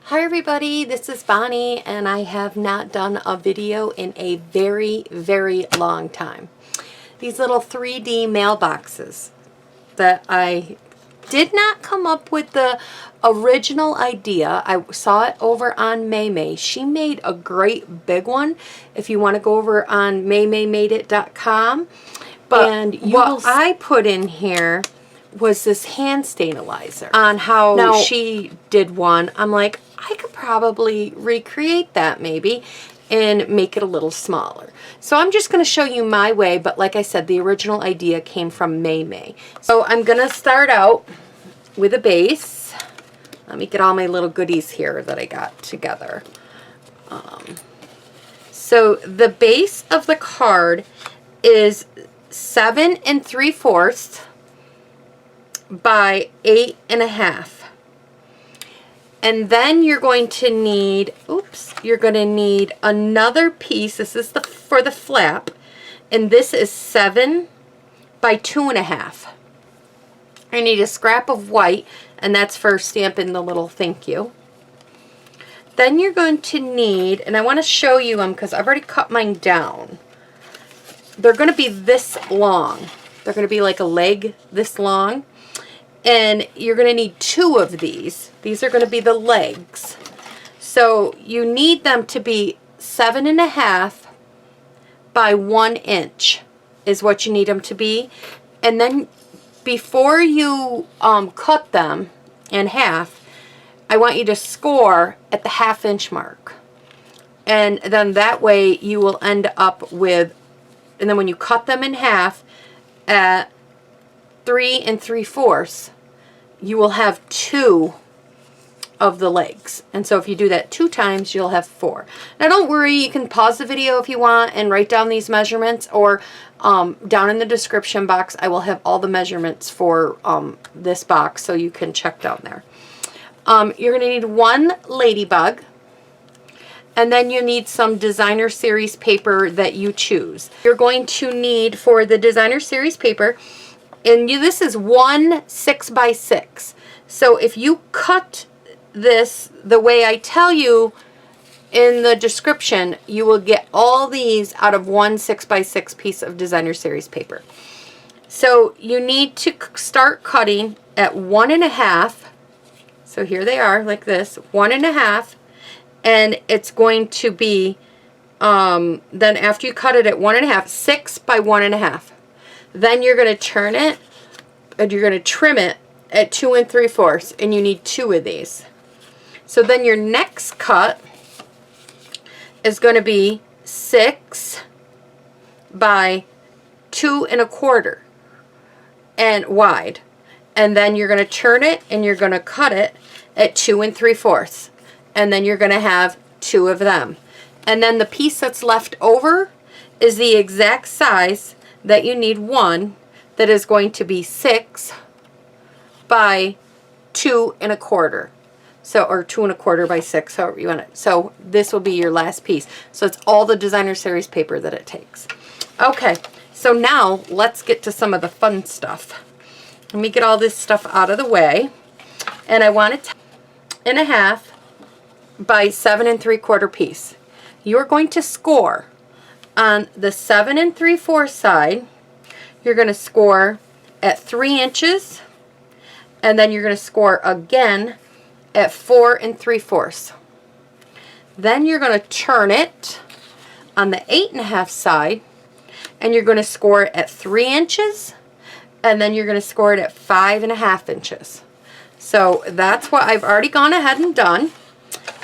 Hi everybody, this is Bonnie and I have not done a video in a very long time. These little 3D mailboxes that I did not come up with the original idea. I saw it over on May. She made a great big one. If you want to go over on maymaymadeit.com. But what I put in here was this hand sterilizer on how she did one. I'm like, I could probably recreate that maybe and make it a little smaller. So I'm just going to show you my way, but like I said, the original idea came from May. So I'm going to start out with a base. Let me get all my little goodies here that I got together. So the base of the card is 7 3/4 by 8 1/2. And then you're going to need, you're going to need another piece. This is for the flap. And this is 7 by 2 1/2. I need a scrap of white, and that's for stamping the little thank you. Then you're going to need, and I want to show you them because I've already cut mine down. They're going to be this long. They're going to be like a leg this long. And you're going to need 2 of these. These are going to be the legs. So you need them to be 7 1/2 by 1 inch is what you need them to be. And then before you cut them in half, I want you to score at the 1/2 inch mark. And then that way you will end up with, and then when you cut them in half at 3 3/4, you will have 2 of the legs. And so if you do that 2 times, you'll have 4. Now don't worry, you can pause the video if you want and write down these measurements, or down in the description box I will have all the measurements for this box, so you can check down there. You're going to need 1 ladybug, and then you need some designer series paper that you choose. You're going to need, for the designer series paper, and this is 1 6 by 6. So if you cut this the way I tell you in the description, you will get all these out of 1 6 by 6 piece of designer series paper. So you need to start cutting at 1 1/2. So here they are, like this, 1 1/2, and it's going to be then after you cut it at 1 1/2, 6 by 1 1/2. Then you're going to turn it, and you're going to trim it at 2 3/4, and you need 2 of these. So then your next cut is going to be 6 by 2 1/4 and wide. And then you're going to turn it, and you're going to cut it at 2 3/4. And then you're going to have 2 of them. And then the piece that's left over is the exact size that you need, one that is going to be 6 by 2 1/4. So, or 2 1/4 by 6, however you want it. So this will be your last piece. So it's all the designer series paper that it takes. Okay, so now let's get to some of the fun stuff. Let me get all this stuff out of the way. And I want it 10 1/2 by 7 3/4 piece. You're going to score on the 7 3/4 side. You're going to score at 3 inches, and then you're going to score again at 4 3/4. Then you're going to turn it on the 8 1/2 side, and you're going to score it at 3 inches, and then you're going to score it at 5 1/2 inches. So that's what I've already gone ahead and done.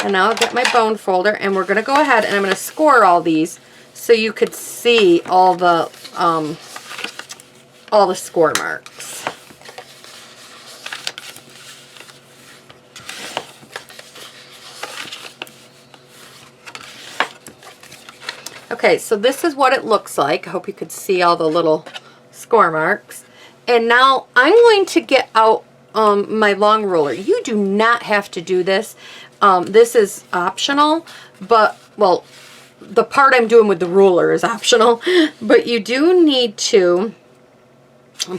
And now I'll get my bone folder, and we're going to go ahead and I'm going to score all these so you could see all the score marks. Okay, so this is what it looks like. I hope you could see all the little score marks. And now I'm going to get out my long ruler. You do not have to do this. This is optional, but, well, the part I'm doing with the ruler is optional, but you do need to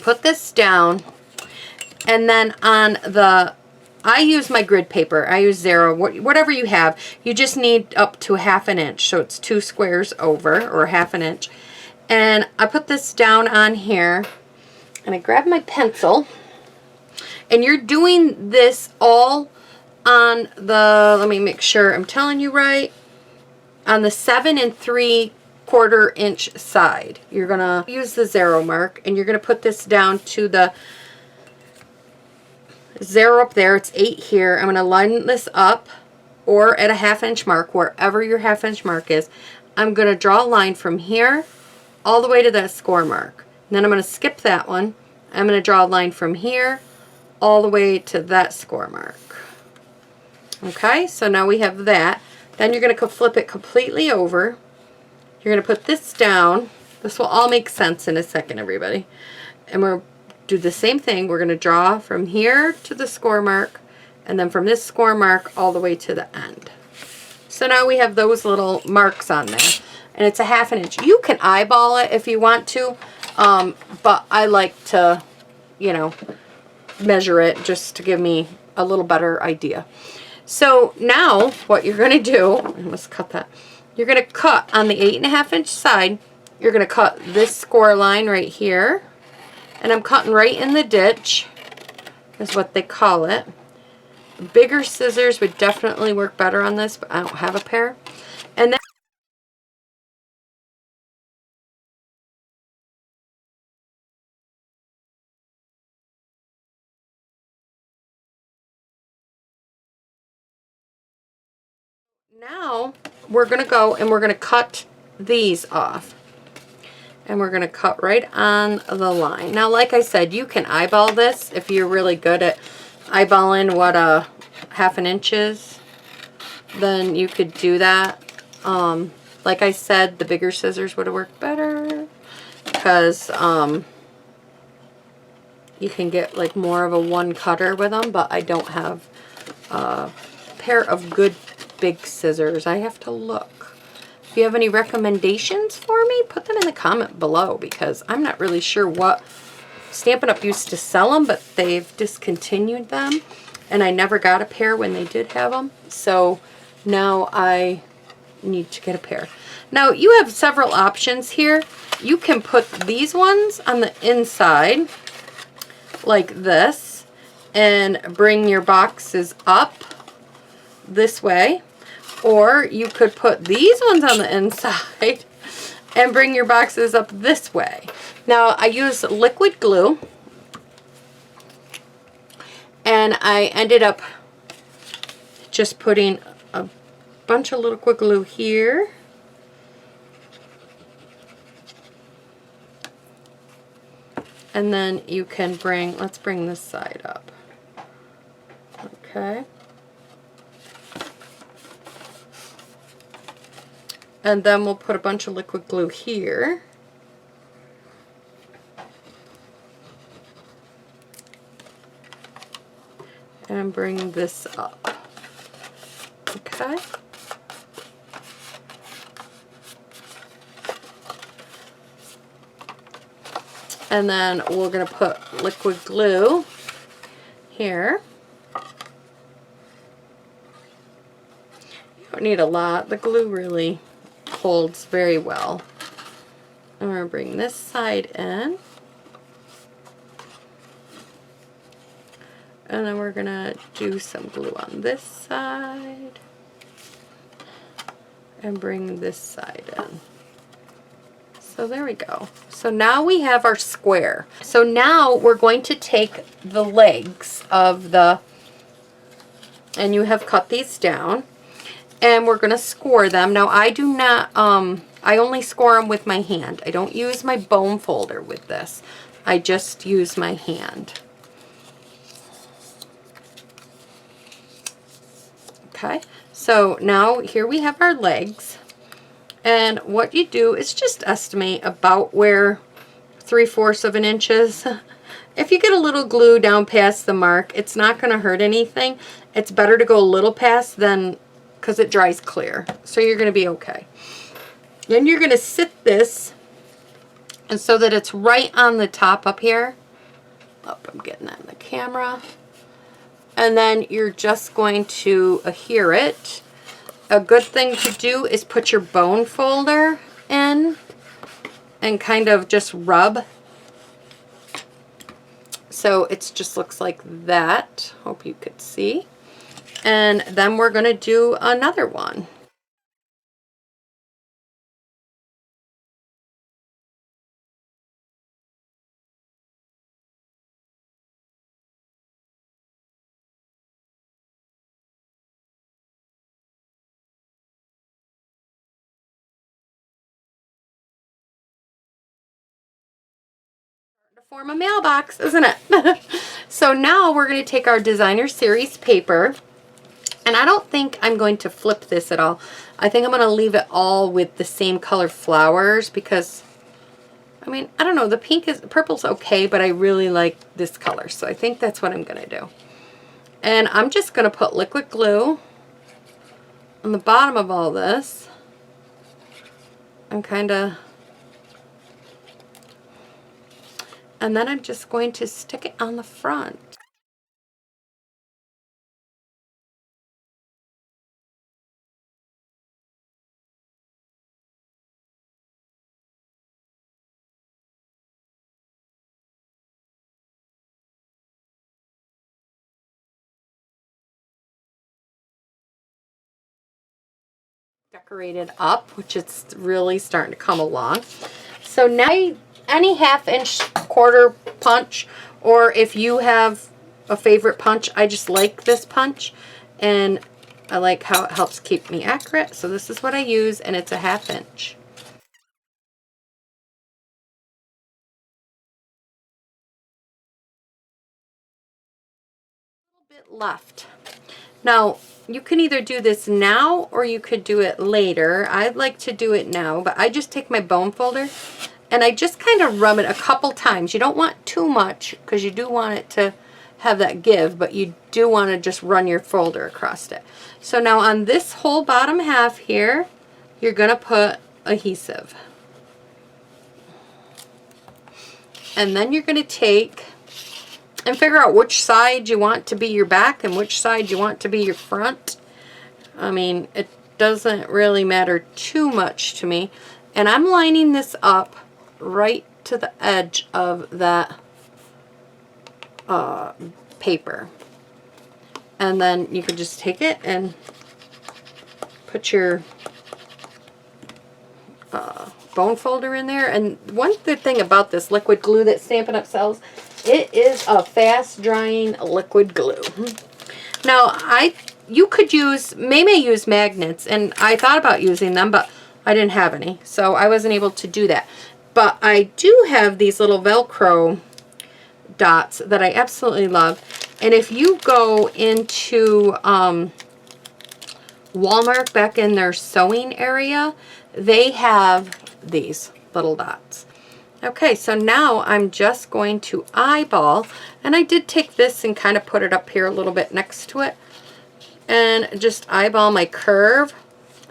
put this down, and then on the I use my grid paper. I use Zero, whatever you have. You just need up to 1/2 inch. So it's 2 squares over, or 1/2 inch. And I put this down on here, and I grab my pencil. And you're doing this all on the, let me make sure I'm telling you right, on the 7 3/4 inch side. You're gonna use the Zero mark, and you're gonna put this down to the 0 up there. It's 8 here. I'm gonna line this up, or at a 1/2 inch mark, wherever your 1/2 inch mark is. I'm gonna draw a line from here all the way to that score mark. And then I'm gonna skip that one. I'm gonna draw a line from here all the way to that score mark. Okay, so now we have that. Then you're going to flip it completely over. You're going to put this down. This will all make sense in a second, everybody. And we'll do the same thing. We're going to draw from here to the score mark, and then from this score mark all the way to the end. So now we have those little marks on there. And it's a 1/2 inch. You can eyeball it if you want to, but I like to, you know, measure it just to give me a little better idea. So now what you're going to do, I must cut that. You're going to cut on the 8.5 inch side. You're going to cut this score line right here. And I'm cutting right in the ditch, is what they call it. Bigger scissors would definitely work better on this, but I don't have a pair. And then now we're going to go and we're going to cut these off. And we're going to cut right on the line. Now, like I said, you can eyeball this if you're really good at eyeballing what a 1/2 inch is. Then you could do that. Like I said, the bigger scissors would have worked better because you can get like more of a one cutter with them, but I don't have a pair of good big scissors. I have to look. If you have any recommendations for me, put them in the comment below, because I'm not really sure what Stampin' Up! Used to sell them, but they've discontinued them, and I never got a pair when they did have them. So now I need to get a pair. Now you have several options here. You can put these ones on the inside like this and bring your boxes up this way, or you could put these ones on the inside and bring your boxes up this way. Now I use liquid glue, and I ended up just putting a bunch of liquid glue here. And then you can bring, let's bring this side up. Okay. And then we'll put a bunch of liquid glue here. And bring this up. Okay. And then we're going to put liquid glue here. You don't need a lot. The glue really holds very well. I'm going to bring this side in. And then we're going to do some glue on this side. And bring this side in. So there we go. So now we have our square. So now we're going to take the legs of the, and you have cut these down, and we're going to score them. Now I do not, I only score them with my hand. I don't use my bone folder with this. I just use my hand. Okay, so now here we have our legs. And what you do is just estimate about where 3/4 of an inch is. If you get a little glue down past the mark, it's not going to hurt anything. It's better to go a little past than, because it dries clear. So you're going to be okay. Then you're going to sit this, and so that it's right on the top up here. Oh, I'm getting that in the camera. and then you're just going to adhere it. A good thing to do is put your bone folder in and kind of just rub. So it just looks like that. Hope you could see. And then we're going to do another one. To form a mailbox, isn't it? So now we're going to take our designer series paper, and I don't think I'm going to flip this at all. I think I'm going to leave it all with the same color flowers because, I mean, I don't know, the purple's okay, but I really like this color, so I think that's what I'm going to do. And I'm just going to put liquid glue on the bottom of all this and and then I'm just going to stick it on the front. Decorated up, which it's really starting to come along. So now any 1/2 inch quarter punch, or if you have a favorite punch, I just like this punch and I like how it helps keep me accurate. So this is what I use, and it's a 1/2 inch. A little bit left. Now, you can either do this now or you could do it later. I'd like to do it now, but I just take my bone folder and I just kind of rub it a couple times. You don't want too much because you do want it to have that give, but you do want to just run your folder across it. So now on this whole bottom half here, you're going to put adhesive. And then you're going to take and figure out which side you want to be your back and which side you want to be your front. I mean, it doesn't really matter too much to me. And I'm lining this up right to the edge of that paper. And then you can just take it and put your bone folder in there. And one good thing about this liquid glue that Stampin' Up! Sells, it is a fast drying liquid glue. Now you could may use magnets, and I thought about using them, but I didn't have any, so I wasn't able to do that. But I do have these little Velcro dots that I absolutely love. And if you go into Walmart, back in their sewing area, they have these little dots. Okay, so now I'm just going to eyeball, and I did take this and kind of put it up here a little bit next to it, and just eyeball my curve,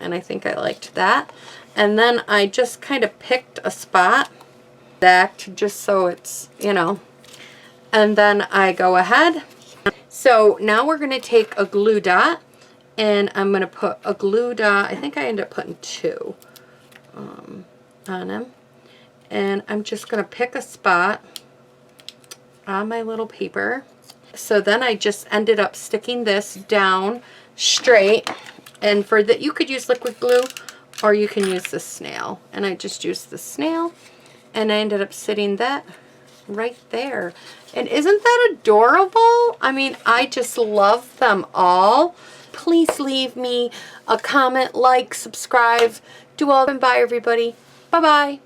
and I think I liked that. And then I just kind of picked a spot, just so it's, you know, and then I go ahead. So now we're going to take a glue dot, and I'm going to put a glue dot, I think I ended up putting 2 on them. And I'm just going to pick a spot on my little paper. So then I just ended up sticking this down straight. And for that, you could use liquid glue or you can use the snail. And I just used the snail, and I ended up sitting that right there. And isn't that adorable? I mean, I just love them all. Please leave me a comment, like, subscribe, do all, and bye everybody. Bye-bye.